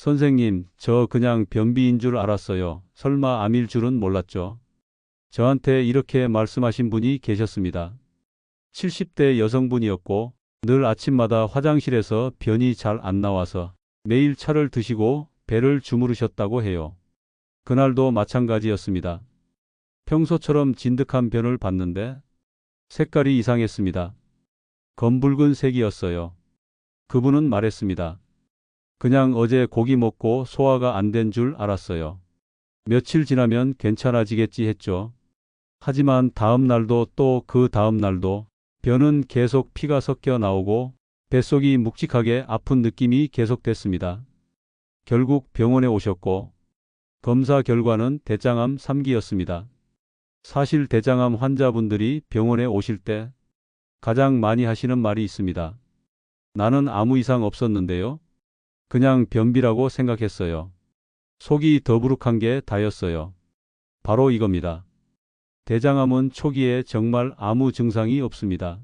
선생님, 저 그냥 변비인 줄 알았어요. 설마 암일 줄은 몰랐죠. 저한테 이렇게 말씀하신 분이 계셨습니다. 70대 여성분이었고 늘 아침마다 화장실에서 변이 잘 안 나와서 매일 차를 드시고 배를 주무르셨다고 해요. 그날도 마찬가지였습니다. 평소처럼 진득한 변을 봤는데 색깔이 이상했습니다. 검붉은 색이었어요. 그분은 말했습니다. 그냥 어제 고기 먹고 소화가 안 된 줄 알았어요. 며칠 지나면 괜찮아지겠지 했죠. 하지만 다음 날도 또 그 다음 날도 변은 계속 피가 섞여 나오고 뱃속이 묵직하게 아픈 느낌이 계속됐습니다. 결국 병원에 오셨고 검사 결과는 대장암 3기였습니다. 사실 대장암 환자분들이 병원에 오실 때 가장 많이 하시는 말이 있습니다. 나는 아무 이상 없었는데요. 그냥 변비라고 생각했어요. 속이 더부룩한 게 다였어요. 바로 이겁니다. 대장암은 초기에 정말 아무 증상이 없습니다.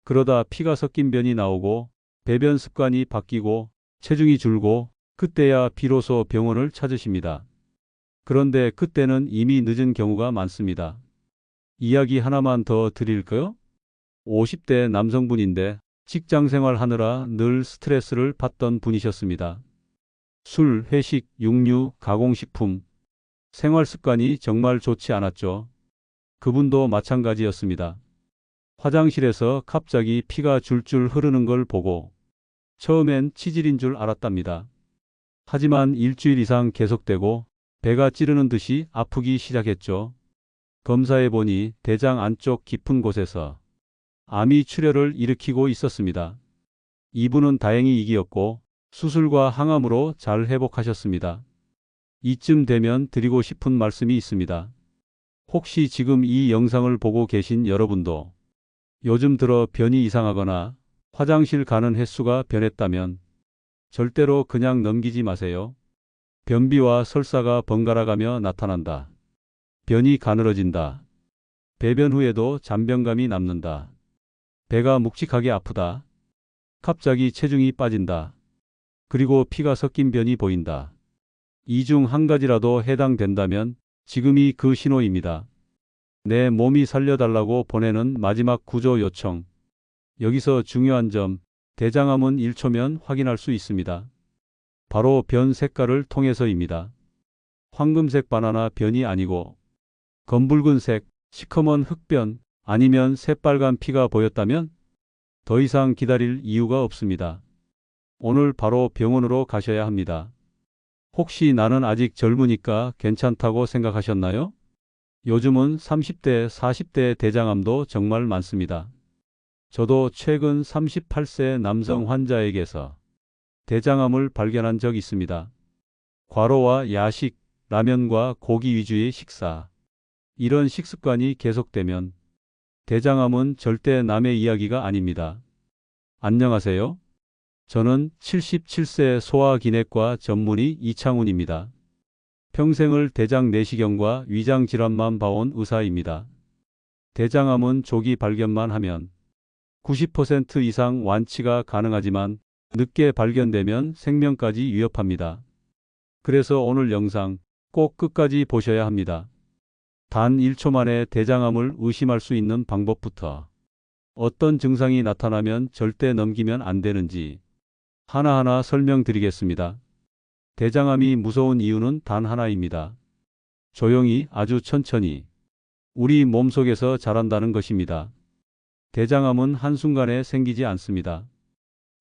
그러다 피가 섞인 변이 나오고 배변 습관이 바뀌고 체중이 줄고 그때야 비로소 병원을 찾으십니다. 그런데 그때는 이미 늦은 경우가 많습니다. 이야기 하나만 더 드릴까요? 50대 남성분인데 직장 생활하느라 늘 스트레스를 받던 분이셨습니다. 술, 회식, 육류, 가공식품, 생활 습관이 정말 좋지 않았죠. 그분도 마찬가지였습니다. 화장실에서 갑자기 피가 줄줄 흐르는 걸 보고 처음엔 치질인 줄 알았답니다. 하지만 일주일 이상 계속되고 배가 찌르는 듯이 아프기 시작했죠. 검사해 보니 대장 안쪽 깊은 곳에서 암이 출혈을 일으키고 있었습니다. 이분은 다행히 이기였고 수술과 항암으로 잘 회복하셨습니다. 이쯤 되면 드리고 싶은 말씀이 있습니다. 혹시 지금 이 영상을 보고 계신 여러분도 요즘 들어 변이 이상하거나 화장실 가는 횟수가 변했다면 절대로 그냥 넘기지 마세요. 변비와 설사가 번갈아 가며 나타난다. 변이 가늘어진다. 배변 후에도 잔변감이 남는다. 배가 묵직하게 아프다. 갑자기 체중이 빠진다. 그리고 피가 섞인 변이 보인다. 이 중 한 가지라도 해당된다면 지금이 그 신호입니다. 내 몸이 살려달라고 보내는 마지막 구조 요청. 여기서 중요한 점, 대장암은 1초면 확인할 수 있습니다. 바로 변 색깔을 통해서입니다. 황금색 바나나 변이 아니고 검붉은색, 시커먼 흑변 아니면 새빨간 피가 보였다면 더 이상 기다릴 이유가 없습니다. 오늘 바로 병원으로 가셔야 합니다. 혹시 나는 아직 젊으니까 괜찮다고 생각하셨나요? 요즘은 30대, 40대 대장암도 정말 많습니다. 저도 최근 38세 남성 환자에게서 대장암을 발견한 적 있습니다. 과로와 야식, 라면과 고기 위주의 식사. 이런 식습관이 계속되면 대장암은 절대 남의 이야기가 아닙니다. 안녕하세요. 저는 77세 소화기내과 전문의 이창훈입니다. 평생을 대장 내시경과 위장 질환만 봐온 의사입니다. 대장암은 조기 발견만 하면 90% 이상 완치가 가능하지만 늦게 발견되면 생명까지 위협합니다. 그래서 오늘 영상 꼭 끝까지 보셔야 합니다. 단 1초 만에 대장암을 의심할 수 있는 방법부터 어떤 증상이 나타나면 절대 넘기면 안 되는지 하나하나 설명드리겠습니다. 대장암이 무서운 이유는 단 하나입니다. 조용히 아주 천천히 우리 몸속에서 자란다는 것입니다. 대장암은 한순간에 생기지 않습니다.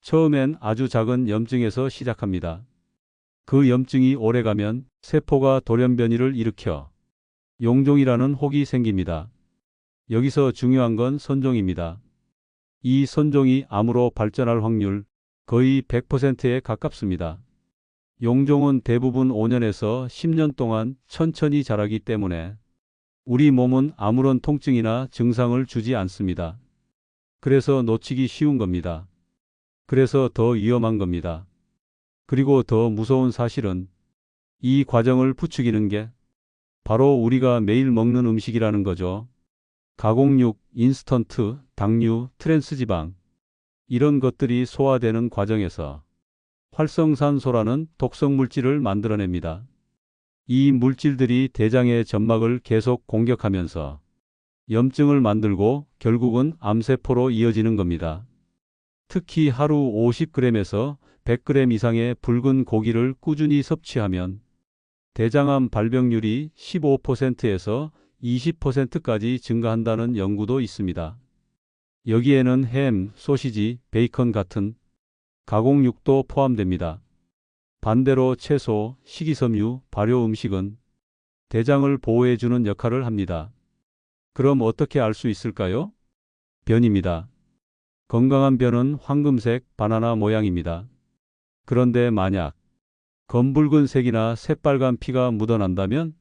처음엔 아주 작은 염증에서 시작합니다. 그 염증이 오래가면 세포가 돌연변이를 일으켜 용종이라는 혹이 생깁니다. 여기서 중요한 건 선종입니다. 이 선종이 암으로 발전할 확률 거의 100%에 가깝습니다. 용종은 대부분 5년에서 10년 동안 천천히 자라기 때문에 우리 몸은 아무런 통증이나 증상을 주지 않습니다. 그래서 놓치기 쉬운 겁니다. 그래서 더 위험한 겁니다. 그리고 더 무서운 사실은 이 과정을 부추기는 게 바로 우리가 매일 먹는 음식이라는 거죠. 가공육, 인스턴트, 당류, 트랜스지방 이런 것들이 소화되는 과정에서 활성산소라는 독성 물질을 만들어냅니다. 이 물질들이 대장의 점막을 계속 공격하면서 염증을 만들고 결국은 암세포로 이어지는 겁니다. 특히 하루 50g에서 100g 이상의 붉은 고기를 꾸준히 섭취하면 대장암 발병률이 15%에서 20%까지 증가한다는 연구도 있습니다. 여기에는 햄, 소시지, 베이컨 같은 가공육도 포함됩니다. 반대로 채소, 식이섬유, 발효 음식은 대장을 보호해주는 역할을 합니다. 그럼 어떻게 알 수 있을까요? 변입니다. 건강한 변은 황금색 바나나 모양입니다. 그런데 만약 검붉은색이나 새빨간 피가 묻어난다면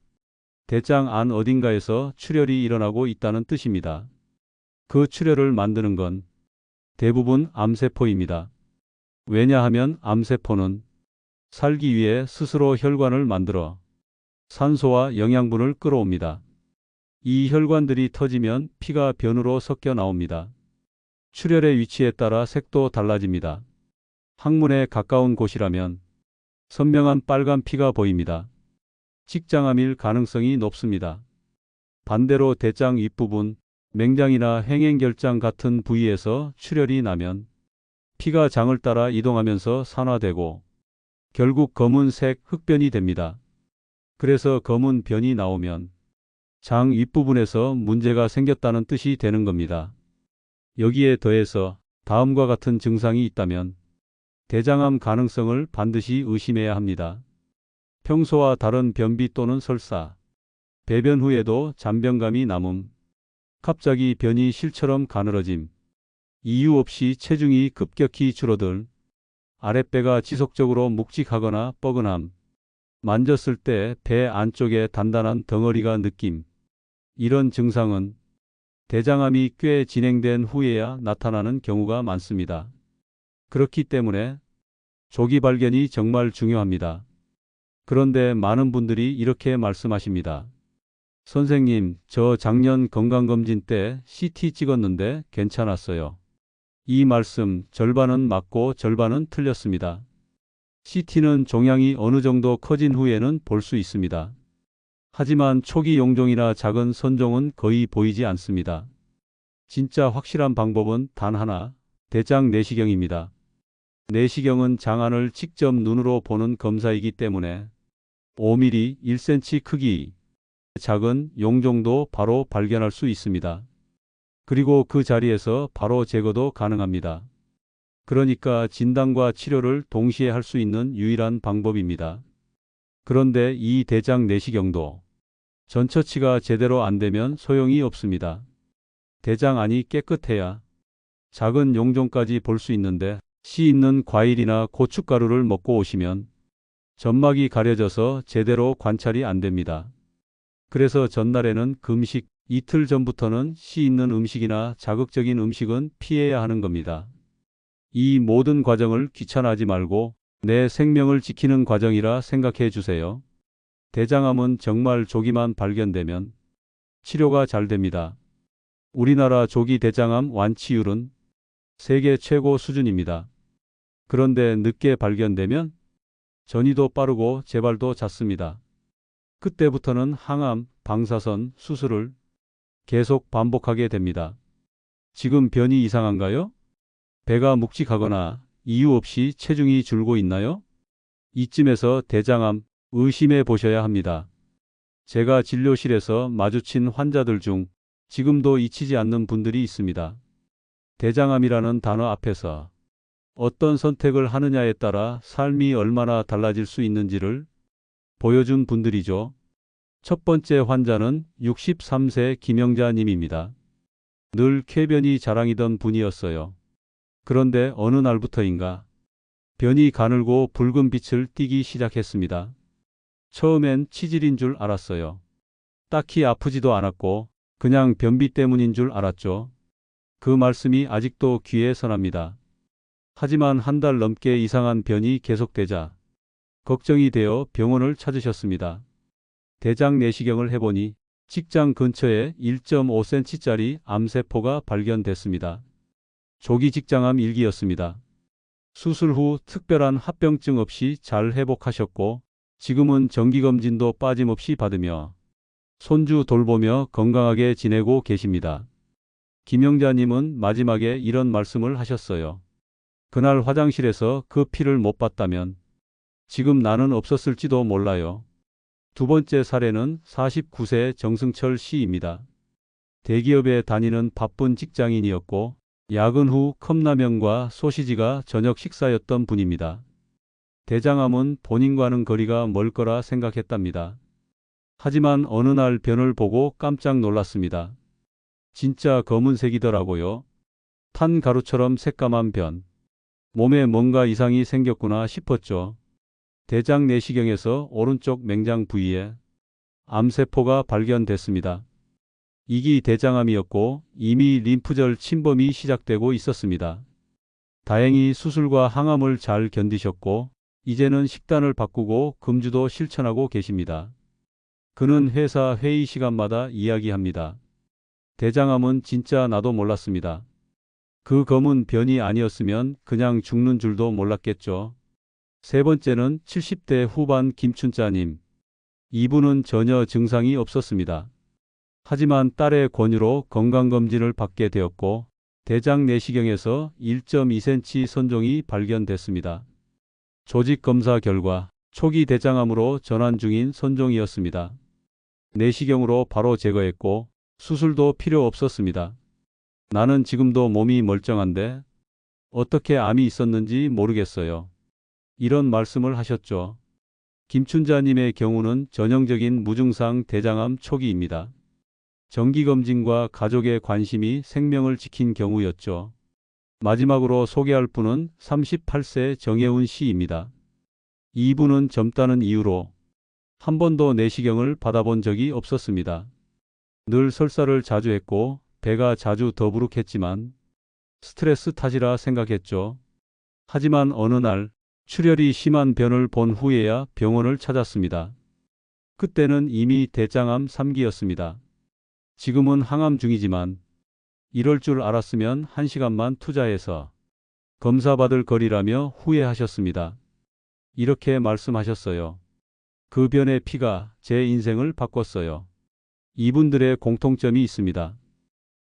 대장 안 어딘가에서 출혈이 일어나고 있다는 뜻입니다. 그 출혈을 만드는 건 대부분 암세포입니다. 왜냐하면 암세포는 살기 위해 스스로 혈관을 만들어 산소와 영양분을 끌어옵니다. 이 혈관들이 터지면 피가 변으로 섞여 나옵니다. 출혈의 위치에 따라 색도 달라집니다. 항문에 가까운 곳이라면 선명한 빨간 피가 보입니다. 직장암일 가능성이 높습니다. 반대로 대장 윗부분, 맹장이나 행행결장 같은 부위에서 출혈이 나면 피가 장을 따라 이동하면서 산화되고 결국 검은색 흑변이 됩니다. 그래서 검은 변이 나오면 장 윗부분에서 문제가 생겼다는 뜻이 되는 겁니다. 여기에 더해서 다음과 같은 증상이 있다면 대장암 가능성을 반드시 의심해야 합니다. 평소와 다른 변비 또는 설사, 배변 후에도 잔변감이 남음, 갑자기 변이 실처럼 가늘어짐, 이유 없이 체중이 급격히 줄어들, 아랫배가 지속적으로 묵직하거나 뻐근함, 만졌을 때 배 안쪽에 단단한 덩어리가 느낌. 이런 증상은 대장암이 꽤 진행된 후에야 나타나는 경우가 많습니다. 그렇기 때문에 조기 발견이 정말 중요합니다. 그런데 많은 분들이 이렇게 말씀하십니다. 선생님, 저 작년 건강검진 때 CT 찍었는데 괜찮았어요. 이 말씀 절반은 맞고 절반은 틀렸습니다. CT는 종양이 어느 정도 커진 후에는 볼 수 있습니다. 하지만 초기 용종이나 작은 선종은 거의 보이지 않습니다. 진짜 확실한 방법은 단 하나, 대장 내시경입니다. 내시경은 장안을 직접 눈으로 보는 검사이기 때문에 5mm, 1cm 크기, 작은 용종도 바로 발견할 수 있습니다. 그리고 그 자리에서 바로 제거도 가능합니다. 그러니까 진단과 치료를 동시에 할 수 있는 유일한 방법입니다. 그런데 이 대장 내시경도 전처치가 제대로 안 되면 소용이 없습니다. 대장 안이 깨끗해야 작은 용종까지 볼 수 있는데 씨 있는 과일이나 고춧가루를 먹고 오시면 점막이 가려져서 제대로 관찰이 안 됩니다. 그래서 전날에는 금식, 이틀 전부터는 씨 있는 음식이나 자극적인 음식은 피해야 하는 겁니다. 이 모든 과정을 귀찮아하지 말고 내 생명을 지키는 과정이라 생각해 주세요. 대장암은 정말 조기만 발견되면 치료가 잘 됩니다. 우리나라 조기 대장암 완치율은 세계 최고 수준입니다. 그런데 늦게 발견되면 전이도 빠르고 재발도 잦습니다. 그때부터는 항암, 방사선, 수술을 계속 반복하게 됩니다. 지금 변이 이상한가요? 배가 묵직하거나 이유 없이 체중이 줄고 있나요? 이쯤에서 대장암 의심해 보셔야 합니다. 제가 진료실에서 마주친 환자들 중 지금도 잊히지 않는 분들이 있습니다. 대장암이라는 단어 앞에서 어떤 선택을 하느냐에 따라 삶이 얼마나 달라질 수 있는지를 보여준 분들이죠. 첫 번째 환자는 63세 김영자 님입니다. 늘 쾌변이 자랑이던 분이었어요. 그런데 어느 날부터인가 변이 가늘고 붉은 빛을 띠기 시작했습니다. 처음엔 치질인 줄 알았어요. 딱히 아프지도 않았고 그냥 변비 때문인 줄 알았죠. 그 말씀이 아직도 귀에 선합니다. 하지만 한 달 넘게 이상한 변이 계속되자 걱정이 되어 병원을 찾으셨습니다. 대장 내시경을 해보니 직장 근처에 1.5cm짜리 암세포가 발견됐습니다. 조기 직장암 1기였습니다. 수술 후 특별한 합병증 없이 잘 회복하셨고 지금은 정기검진도 빠짐없이 받으며 손주 돌보며 건강하게 지내고 계십니다. 김영자님은 마지막에 이런 말씀을 하셨어요. 그날 화장실에서 그 피를 못 봤다면 지금 나는 없었을지도 몰라요. 두 번째 사례는 49세 정승철 씨입니다. 대기업에 다니는 바쁜 직장인이었고 야근 후 컵라면과 소시지가 저녁 식사였던 분입니다. 대장암은 본인과는 거리가 멀 거라 생각했답니다. 하지만 어느 날 변을 보고 깜짝 놀랐습니다. 진짜 검은색이더라고요. 탄 가루처럼 새까만 변. 몸에 뭔가 이상이 생겼구나 싶었죠. 대장 내시경에서 오른쪽 맹장 부위에 암세포가 발견됐습니다. 이기 대장암이었고 이미 림프절 침범이 시작되고 있었습니다. 다행히 수술과 항암을 잘 견디셨고 이제는 식단을 바꾸고 금주도 실천하고 계십니다. 그는 회사 회의 시간마다 이야기합니다. 대장암은 진짜 나도 몰랐습니다. 그 검은 변이 아니었으면 그냥 죽는 줄도 몰랐겠죠. 세 번째는 70대 후반 김춘자님. 이분은 전혀 증상이 없었습니다. 하지만 딸의 권유로 건강검진을 받게 되었고 대장 내시경에서 1.2cm 선종이 발견됐습니다. 조직 검사 결과 초기 대장암으로 전환 중인 선종이었습니다. 내시경으로 바로 제거했고 수술도 필요 없었습니다. 나는 지금도 몸이 멀쩡한데 어떻게 암이 있었는지 모르겠어요. 이런 말씀을 하셨죠. 김춘자님의 경우는 전형적인 무증상 대장암 초기입니다. 정기검진과 가족의 관심이 생명을 지킨 경우였죠. 마지막으로 소개할 분은 38세 정혜운 씨입니다. 이분은 젊다는 이유로 한 번도 내시경을 받아본 적이 없었습니다. 늘 설사를 자주 했고 배가 자주 더부룩했지만 스트레스 탓이라 생각했죠. 하지만 어느 날 출혈이 심한 변을 본 후에야 병원을 찾았습니다. 그때는 이미 대장암 3기였습니다. 지금은 항암 중이지만 이럴 줄 알았으면 1시간만 투자해서 검사받을 거리라며 후회하셨습니다. 이렇게 말씀하셨어요. 그 변의 피가 제 인생을 바꿨어요. 이분들의 공통점이 있습니다.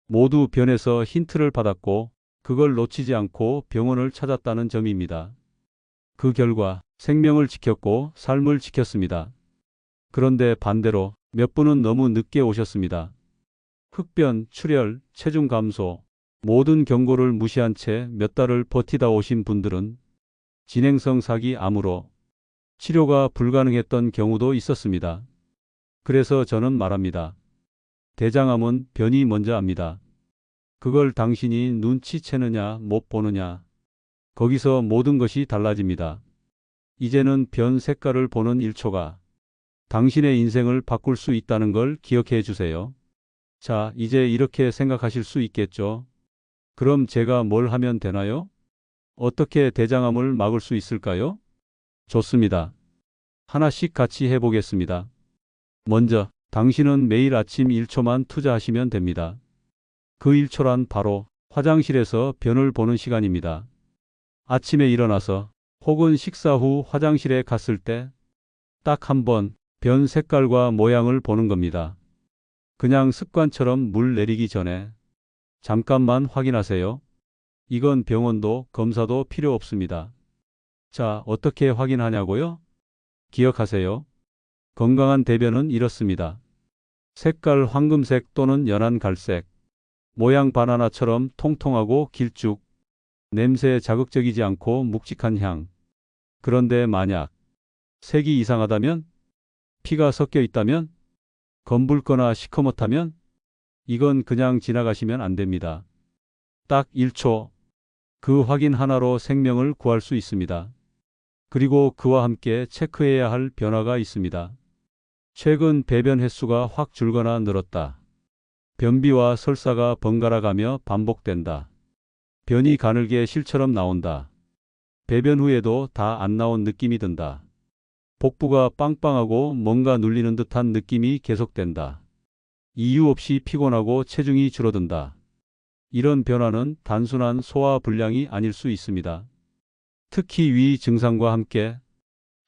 모두 변에서 힌트를 받았고 그걸 놓치지 않고 병원을 찾았다는 점입니다. 그 결과 생명을 지켰고 삶을 지켰습니다. 그런데 반대로 몇 분은 너무 늦게 오셨습니다. 흡변, 출혈, 체중 감소, 모든 경고를 무시한 채 몇 달을 버티다 오신 분들은 진행성 사기 암으로 치료가 불가능했던 경우도 있었습니다. 그래서 저는 말합니다. 대장암은 변이 먼저 압니다. 그걸 당신이 눈치채느냐 못 보느냐 거기서 모든 것이 달라집니다. 이제는 변 색깔을 보는 1초가 당신의 인생을 바꿀 수 있다는 걸 기억해 주세요. 자, 이제 이렇게 생각하실 수 있겠죠? 그럼 제가 뭘 하면 되나요? 어떻게 대장암을 막을 수 있을까요? 좋습니다. 하나씩 같이 해보겠습니다. 먼저, 당신은 매일 아침 1초만 투자하시면 됩니다. 그 1초란 바로 화장실에서 변을 보는 시간입니다. 아침에 일어나서 혹은 식사 후 화장실에 갔을 때 딱 한 번 변 색깔과 모양을 보는 겁니다. 그냥 습관처럼 물 내리기 전에 잠깐만 확인하세요. 이건 병원도 검사도 필요 없습니다. 자, 어떻게 확인하냐고요? 기억하세요. 건강한 대변은 이렇습니다. 색깔 황금색 또는 연한 갈색, 모양 바나나처럼 통통하고 길쭉, 냄새에 자극적이지 않고 묵직한 향. 그런데 만약 색이 이상하다면, 피가 섞여 있다면, 검붉거나 시커멓다면 이건 그냥 지나가시면 안 됩니다. 딱 1초. 그 확인 하나로 생명을 구할 수 있습니다. 그리고 그와 함께 체크해야 할 변화가 있습니다. 최근 배변 횟수가 확 줄거나 늘었다. 변비와 설사가 번갈아 가며 반복된다. 변이 가늘게 실처럼 나온다. 배변 후에도 다 안 나온 느낌이 든다. 복부가 빵빵하고 뭔가 눌리는 듯한 느낌이 계속된다. 이유 없이 피곤하고 체중이 줄어든다. 이런 변화는 단순한 소화 불량이 아닐 수 있습니다. 특히 위 증상과 함께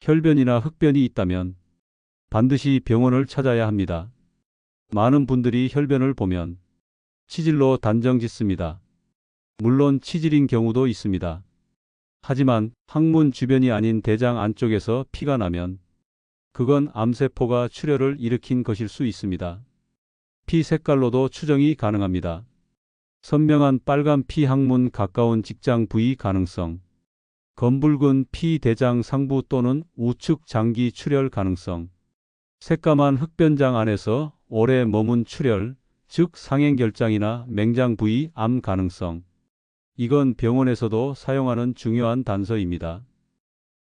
혈변이나 흑변이 있다면 반드시 병원을 찾아야 합니다. 많은 분들이 혈변을 보면 치질로 단정 짓습니다. 물론 치질인 경우도 있습니다. 하지만 항문 주변이 아닌 대장 안쪽에서 피가 나면 그건 암세포가 출혈을 일으킨 것일 수 있습니다. 피 색깔로도 추정이 가능합니다. 선명한 빨간 피 항문 가까운 직장 부위 가능성, 검붉은 피 대장 상부 또는 우측 장기 출혈 가능성, 새까만 흑변장 안에서 오래 머문 출혈, 즉 상행결장이나 맹장 부위 암 가능성. 이건 병원에서도 사용하는 중요한 단서입니다.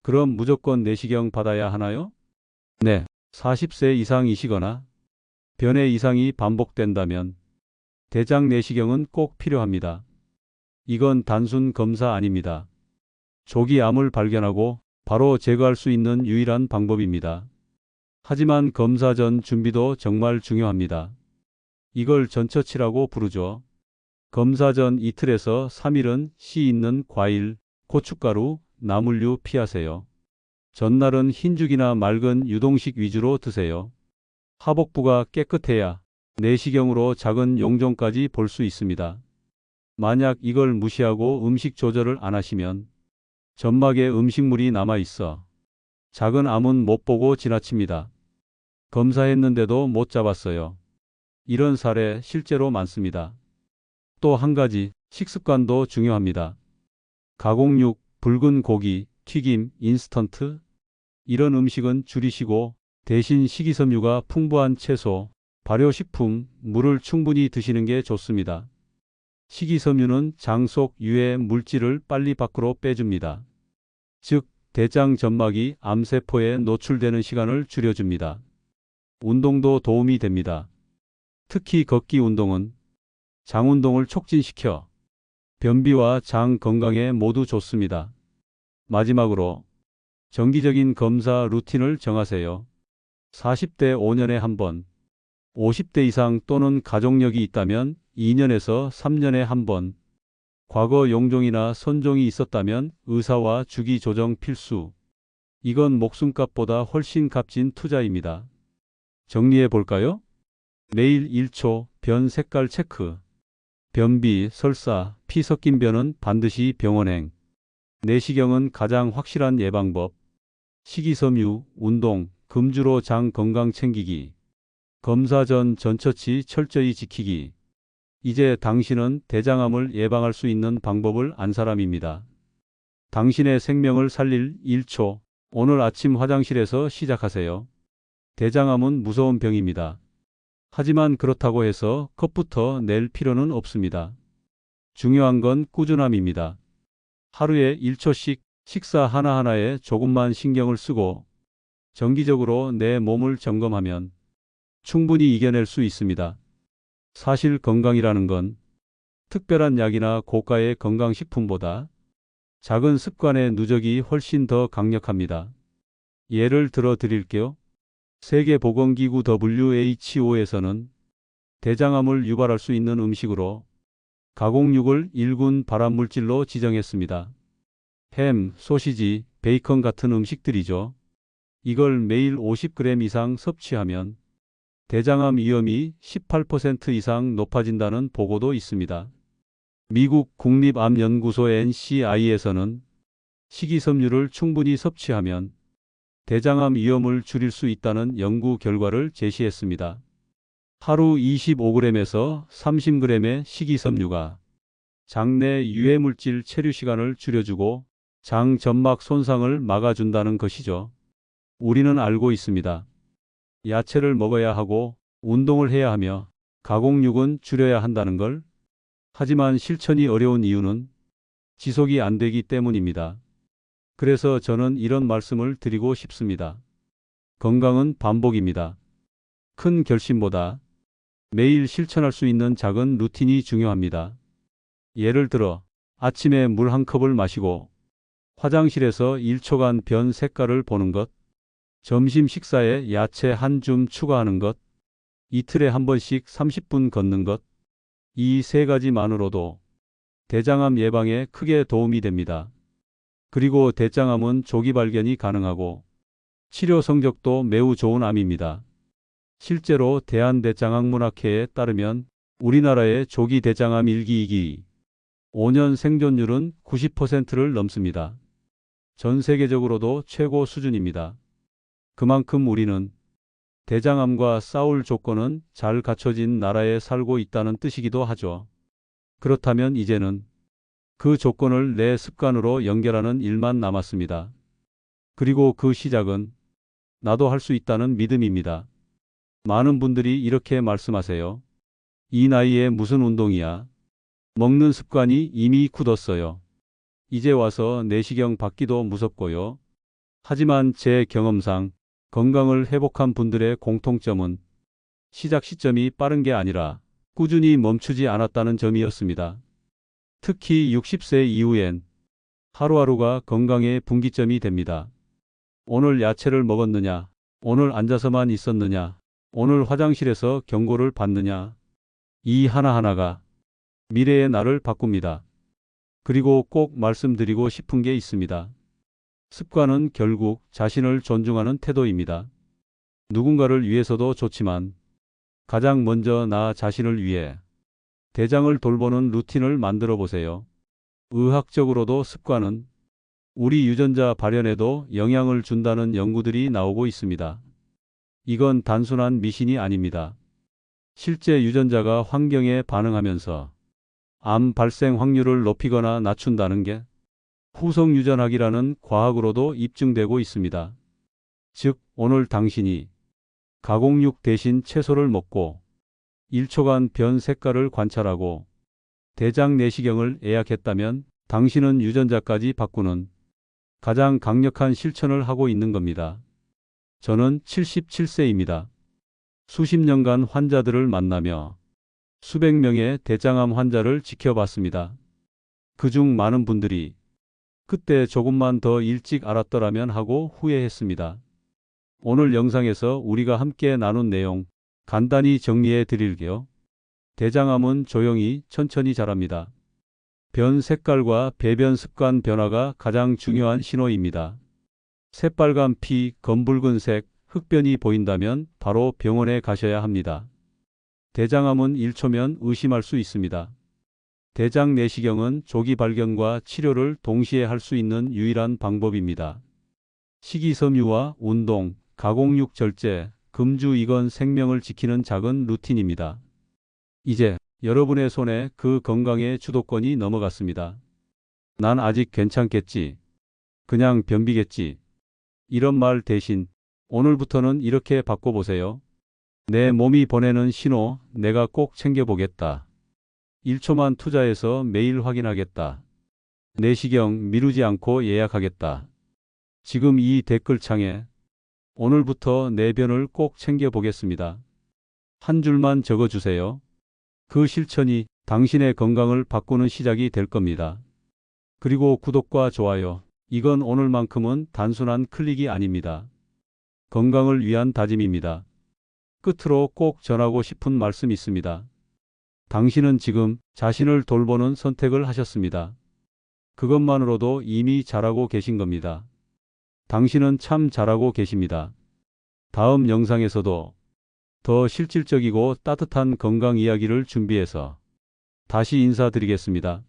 그럼 무조건 내시경 받아야 하나요? 네. 40세 이상이시거나 변의 이상이 반복된다면 대장 내시경은 꼭 필요합니다. 이건 단순 검사 아닙니다. 조기 암을 발견하고 바로 제거할 수 있는 유일한 방법입니다. 하지만 검사 전 준비도 정말 중요합니다. 이걸 전처치라고 부르죠. 검사 전 이틀에서 3일은 씨 있는 과일, 고춧가루, 나물류 피하세요. 전날은 흰죽이나 맑은 유동식 위주로 드세요. 하복부가 깨끗해야 내시경으로 작은 용종까지 볼 수 있습니다. 만약 이걸 무시하고 음식 조절을 안 하시면 점막에 음식물이 남아 있어 작은 암은 못 보고 지나칩니다. 검사했는데도 못 잡았어요. 이런 사례 실제로 많습니다. 또 한 가지, 식습관도 중요합니다. 가공육, 붉은 고기, 튀김, 인스턴트 이런 음식은 줄이시고 대신 식이섬유가 풍부한 채소, 발효식품, 물을 충분히 드시는 게 좋습니다. 식이섬유는 장 속 유해 물질을 빨리 밖으로 빼줍니다. 즉, 대장 점막이 암세포에 노출되는 시간을 줄여줍니다. 운동도 도움이 됩니다. 특히 걷기 운동은 장 운동을 촉진시켜 변비와 장 건강에 모두 좋습니다. 마지막으로 정기적인 검사 루틴을 정하세요. 40대 5년에 한 번, 50대 이상 또는 가족력이 있다면 2년에서 3년에 한 번, 과거 용종이나 선종이 있었다면 의사와 주기 조정 필수. 이건 목숨값보다 훨씬 값진 투자입니다. 정리해 볼까요? 매일 1초 변 색깔 체크. 변비, 설사, 피 섞인 변은 반드시 병원행. 내시경은 가장 확실한 예방법. 식이섬유, 운동, 금주로 장 건강 챙기기. 검사 전 전처치 철저히 지키기. 이제 당신은 대장암을 예방할 수 있는 방법을 안 사람입니다. 당신의 생명을 살릴 1초. 오늘 아침 화장실에서 시작하세요. 대장암은 무서운 병입니다. 하지만 그렇다고 해서 겁부터 낼 필요는 없습니다. 중요한 건 꾸준함입니다. 하루에 1초씩 식사 하나하나에 조금만 신경을 쓰고 정기적으로 내 몸을 점검하면 충분히 이겨낼 수 있습니다. 사실 건강이라는 건 특별한 약이나 고가의 건강식품보다 작은 습관의 누적이 훨씬 더 강력합니다. 예를 들어 드릴게요. 세계보건기구 WHO에서는 대장암을 유발할 수 있는 음식으로 가공육을 1군 발암물질로 지정했습니다. 햄, 소시지, 베이컨 같은 음식들이죠. 이걸 매일 50g 이상 섭취하면 대장암 위험이 18% 이상 높아진다는 보고도 있습니다. 미국 국립암연구소 NCI에서는 식이섬유를 충분히 섭취하면 대장암 위험을 줄일 수 있다는 연구 결과를 제시했습니다. 하루 25g에서 30g의 식이섬유가 장내 유해물질 체류 시간을 줄여주고 장 점막 손상을 막아준다는 것이죠. 우리는 알고 있습니다. 야채를 먹어야 하고 운동을 해야 하며 가공육은 줄여야 한다는 걸. 하지만 실천이 어려운 이유는 지속이 안 되기 때문입니다. 그래서 저는 이런 말씀을 드리고 싶습니다. 건강은 반복입니다. 큰 결심보다 매일 실천할 수 있는 작은 루틴이 중요합니다. 예를 들어 아침에 물 한 컵을 마시고 화장실에서 1초간 변 색깔을 보는 것, 점심 식사에 야채 한 줌 추가하는 것, 이틀에 한 번씩 30분 걷는 것, 이 세 가지만으로도 대장암 예방에 크게 도움이 됩니다. 그리고 대장암은 조기 발견이 가능하고 치료 성적도 매우 좋은 암입니다. 실제로 대한대장학문학회에 따르면 우리나라의 조기 대장암 1기, 2기, 5년 생존율은 90%를 넘습니다. 전 세계적으로도 최고 수준입니다. 그만큼 우리는 대장암과 싸울 조건은 잘 갖춰진 나라에 살고 있다는 뜻이기도 하죠. 그렇다면 이제는 그 조건을 내 습관으로 연결하는 일만 남았습니다. 그리고 그 시작은 나도 할 수 있다는 믿음입니다. 많은 분들이 이렇게 말씀하세요. 이 나이에 무슨 운동이야? 먹는 습관이 이미 굳었어요. 이제 와서 내시경 받기도 무섭고요. 하지만 제 경험상 건강을 회복한 분들의 공통점은 시작 시점이 빠른 게 아니라 꾸준히 멈추지 않았다는 점이었습니다. 특히 60세 이후엔 하루하루가 건강의 분기점이 됩니다. 오늘 야채를 먹었느냐? 오늘 앉아서만 있었느냐? 오늘 화장실에서 경고를 받느냐? 이 하나하나가 미래의 나를 바꿉니다. 그리고 꼭 말씀드리고 싶은 게 있습니다. 습관은 결국 자신을 존중하는 태도입니다. 누군가를 위해서도 좋지만 가장 먼저 나 자신을 위해 대장을 돌보는 루틴을 만들어 보세요. 의학적으로도 습관은 우리 유전자 발현에도 영향을 준다는 연구들이 나오고 있습니다. 이건 단순한 미신이 아닙니다. 실제 유전자가 환경에 반응하면서 암 발생 확률을 높이거나 낮춘다는 게 후속 유전학이라는 과학으로도 입증되고 있습니다. 즉, 오늘 당신이 가공육 대신 채소를 먹고 1초간 변 색깔을 관찰하고 대장 내시경을 예약했다면 당신은 유전자까지 바꾸는 가장 강력한 실천을 하고 있는 겁니다. 저는 77세입니다. 수십 년간 환자들을 만나며 수백 명의 대장암 환자를 지켜봤습니다. 그중 많은 분들이 그때 조금만 더 일찍 알았더라면 하고 후회했습니다. 오늘 영상에서 우리가 함께 나눈 내용 간단히 정리해 드릴게요. 대장암은 조용히 천천히 자랍니다. 변 색깔과 배변 습관 변화가 가장 중요한 신호입니다. 새빨간 피, 검붉은색, 흑변이 보인다면 바로 병원에 가셔야 합니다. 대장암은 1초면 의심할 수 있습니다. 대장 내시경은 조기 발견과 치료를 동시에 할 수 있는 유일한 방법입니다. 식이섬유와 운동, 가공육 절제, 금주 이건 생명을 지키는 작은 루틴입니다. 이제 여러분의 손에 그 건강의 주도권이 넘어갔습니다. 난 아직 괜찮겠지. 그냥 변비겠지. 이런 말 대신 오늘부터는 이렇게 바꿔보세요. 내 몸이 보내는 신호, 내가 꼭 챙겨보겠다. 1초만 투자해서 매일 확인하겠다. 내시경 미루지 않고 예약하겠다. 지금 이 댓글창에 오늘부터 내 변을 꼭 챙겨보겠습니다. 한 줄만 적어주세요. 그 실천이 당신의 건강을 바꾸는 시작이 될 겁니다. 그리고 구독과 좋아요. 이건 오늘만큼은 단순한 클릭이 아닙니다. 건강을 위한 다짐입니다. 끝으로 꼭 전하고 싶은 말씀이 있습니다. 당신은 지금 자신을 돌보는 선택을 하셨습니다. 그것만으로도 이미 잘하고 계신 겁니다. 당신은 참 잘하고 계십니다. 다음 영상에서도 더 실질적이고 따뜻한 건강 이야기를 준비해서 다시 인사드리겠습니다.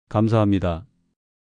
감사합니다.